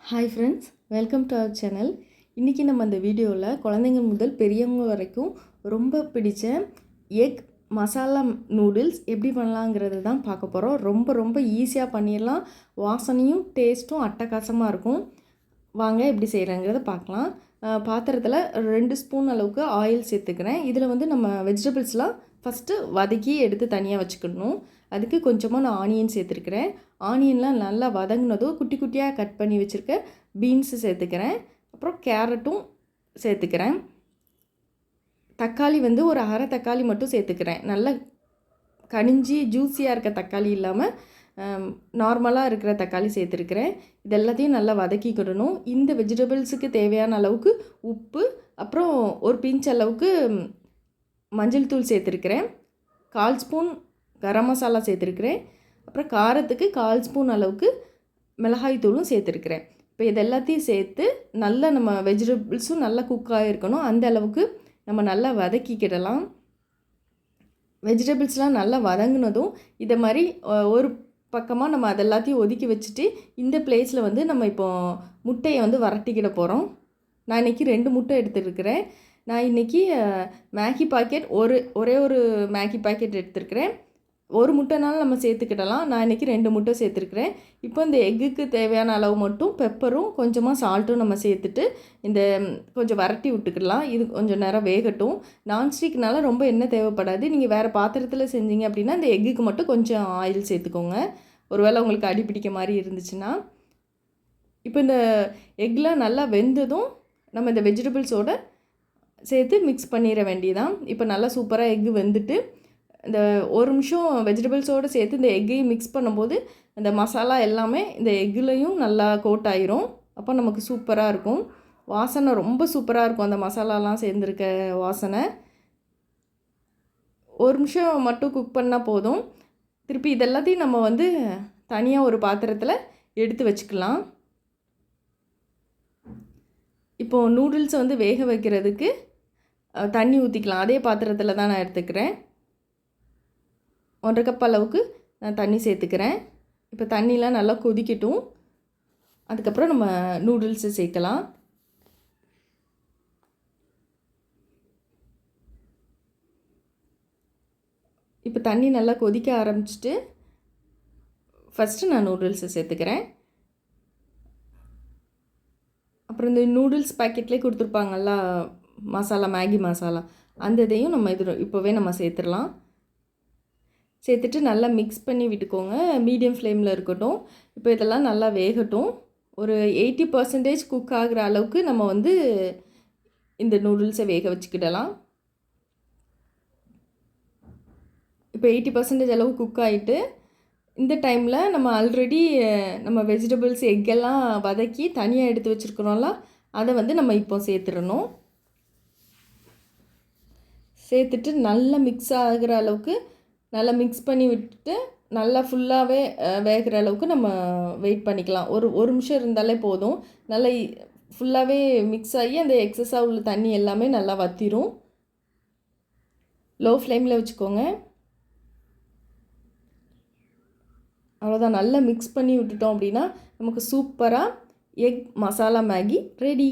Hi friends, welcome to our channel. இன்றைக்கி நம்ம இந்த வீடியோவில் குழந்தைங்க முதல் பெரியவங்க வரைக்கும் ரொம்ப பிடிச்ச எக் மசாலா நூடுல்ஸ் எப்படி பண்ணலாங்கிறது தான் பார்க்க போகிறோம். ரொம்ப ஈஸியாக பண்ணிடலாம். வாசனையும் டேஸ்ட்டும் அட்டகாசமாக இருக்கும். வாங்க எப்படி செய்கிறேங்கிறத பார்க்கலாம். பாத்திரத்தில் 2 ஸ்பூன் அளவுக்கு ஆயில் சேர்த்துக்கிறேன். இதில் வந்து நம்ம வெஜிடபிள்ஸ்லாம் ஃபஸ்ட்டு வதக்கி எடுத்து தனியாக வச்சுக்கணும். அதுக்கு கொஞ்சமாக நான் ஆனியன் சேர்த்துருக்கிறேன். ஆனியன்லாம் நல்லா வதங்கினதும் குட்டி குட்டியாக கட் பண்ணி வச்சுருக்க பீன்ஸு சேர்த்துக்கிறேன். அப்புறம் கேரட்டும் சேர்த்துக்கிறேன். தக்காளி வந்து ஒரு அரை தக்காளி மட்டும் சேர்த்துக்கிறேன். நல்லா கனிஞ்சி ஜூஸியாக இருக்க தக்காளி இல்லாமல் நார்மலாக இருக்கிற தக்காளி சேர்த்துருக்கிறேன். இது எல்லாத்தையும் நல்லா வதக்கிக்கிடணும். இந்த வெஜிடபிள்ஸுக்கு தேவையான அளவுக்கு உப்பு, அப்புறம் ஒரு பிஞ்ச் அளவுக்கு மஞ்சள் தூள் சேர்த்துருக்கிறேன். 1/4 ஸ்பூன் கரம் மசாலா சேர்த்துருக்கிறேன். அப்புறம் காரத்துக்கு 1/4 ஸ்பூன் அளவுக்கு மிளகாய் தூளும் சேர்த்துருக்கிறேன். இப்போ இது எல்லாத்தையும் சேர்த்து நல்லா நம்ம வெஜிடபிள்ஸும் நல்லா குக் ஆகிருக்கணும். அந்த அளவுக்கு நம்ம நல்லா வதக்கிக்கிடலாம். வெஜிடபிள்ஸ்லாம் நல்லா வதங்கினதும் இதை மாதிரி ஒரு பக்கமாக நம்ம அதெல்லாத்தையும் ஒதுக்கி வச்சுட்டு இந்த பிளேஸில் வந்து நம்ம இப்போ முட்டையை வந்து வரட்டிக்கிட போகிறோம். நான் இன்றைக்கி 2 முட்டை எடுத்துருக்கிறேன். நான் இன்றைக்கி மேகி பாக்கெட் ஒரே ஒரு மேகி பாக்கெட் எடுத்துருக்கிறேன். ஒரு முட்டைனாலும் நம்ம சேர்த்துக்கிடலாம். நான் இன்றைக்கி 2 முட்டை சேர்த்துருக்கிறேன். இப்போ இந்த எக்குக்கு தேவையான அளவு மட்டும் பெப்பரும் கொஞ்சமாக சால்ட்டும் நம்ம சேர்த்துட்டு இந்த கொஞ்சம் வரட்டி விட்டுக்கிடலாம். இது கொஞ்சம் நேரம் வேகட்டும். நான்ஸ்டிக்னால ரொம்ப எண்ணெய் தேவைப்படாது. நீங்கள் வேறு பாத்திரத்தில் செஞ்சீங்க அப்படின்னா இந்த எக்குக்கு மட்டும் கொஞ்சம் ஆயில் சேர்த்துக்கோங்க. ஒருவேளை உங்களுக்கு அடி பிடிக்க மாதிரி இருந்துச்சுன்னா. இப்போ இந்த எக்கில் நல்லா வெந்ததும் நம்ம இந்த வெஜிடபிள்ஸோடு சேர்த்து மிக்ஸ் பண்ணிட வேண்டியதான். இப்போ நல்லா சூப்பராக எக்கு வெந்துட்டு இந்த ஒரு நிமிஷம் வெஜிடபிள்ஸோடு சேர்த்து இந்த எக்கையும் மிக்ஸ் பண்ணும்போது இந்த மசாலா எல்லாமே இந்த எக்குலேயும் நல்லா கோட் ஆயிரும். அப்போ நமக்கு சூப்பராக இருக்கும். வாசனை ரொம்ப சூப்பராக இருக்கும். அந்த மசாலாலாம் சேர்ந்துருக்க வாசனை. ஒரு நிமிஷம் மட்டும் குக் பண்ணால் போதும். திருப்பி இதெல்லாத்தையும் நம்ம வந்து தனியாக ஒரு பாத்திரத்தில் எடுத்து வச்சுக்கலாம். இப்போது நூடுல்ஸை வந்து வேக வைக்கிறதுக்கு தண்ணி ஊற்றிக்கலாம். அதே பாத்திரத்தில் தான் நான் எடுத்துக்கிறேன். 1/2 கப் அளவுக்கு நான் தண்ணி சேர்த்துக்கிறேன். இப்போ தண்ணிலாம் நல்லா கொதிக்கட்டும். அதுக்கப்புறம் நம்ம நூடுல்ஸை சேர்க்கலாம். இப்போ தண்ணி நல்லா கொதிக்க ஆரம்பிச்சிட்டு ஃபஸ்ட்டு நான் நூடுல்ஸை சேர்த்துக்கிறேன். அப்புறம் இந்த நூடுல்ஸ் பேக்கெட்லேயே கொடுத்துருப்பாங்கள்ல மசாலா மேகி மசாலா, அந்த இதையும் நம்ம இப்போவே நம்ம சேர்த்துடலாம். சேர்த்துட்டு நல்லா மிக்ஸ் பண்ணி விட்டுக்கோங்க. மீடியம் ஃப்ளேமில் இருக்கட்டும். இப்போ இதெல்லாம் நல்லா வேகட்டும். ஒரு 80% குக் ஆகிற அளவுக்கு நம்ம வந்து இந்த நூடுல்ஸை வேக வச்சுக்கிடலாம். இப்போ 80% அளவு குக் ஆகிட்டு இந்த டைமில் நம்ம ஆல்ரெடி நம்ம வெஜிடபிள்ஸ் எக்கெல்லாம் வதக்கி தனியாக எடுத்து வச்சுருக்குறோம்ல, அதை வந்து நம்ம இப்போ சேர்த்துடணும். சேர்த்துட்டு நல்லா மிக்ஸ் ஆகிற அளவுக்கு நல்லா மிக்ஸ் பண்ணி விட்டுட்டு நல்லா ஃபுல்லாகவே வேகிற அளவுக்கு நம்ம வெயிட் பண்ணிக்கலாம். ஒரு நிமிஷம் இருந்தாலே போதும். நல்லா ஃபுல்லாகவே மிக்ஸ் ஆகி அந்த எக்ஸஸாக உள்ள தண்ணி எல்லாமே நல்லா வற்றிரும். லோ ஃப்ளேமில் வச்சுக்கோங்க. அவ்வளோதான். நல்லா மிக்ஸ் பண்ணி விட்டுட்டோம் அப்படின்னா நமக்கு சூப்பராக எக் மசாலா மேகி ரெடி.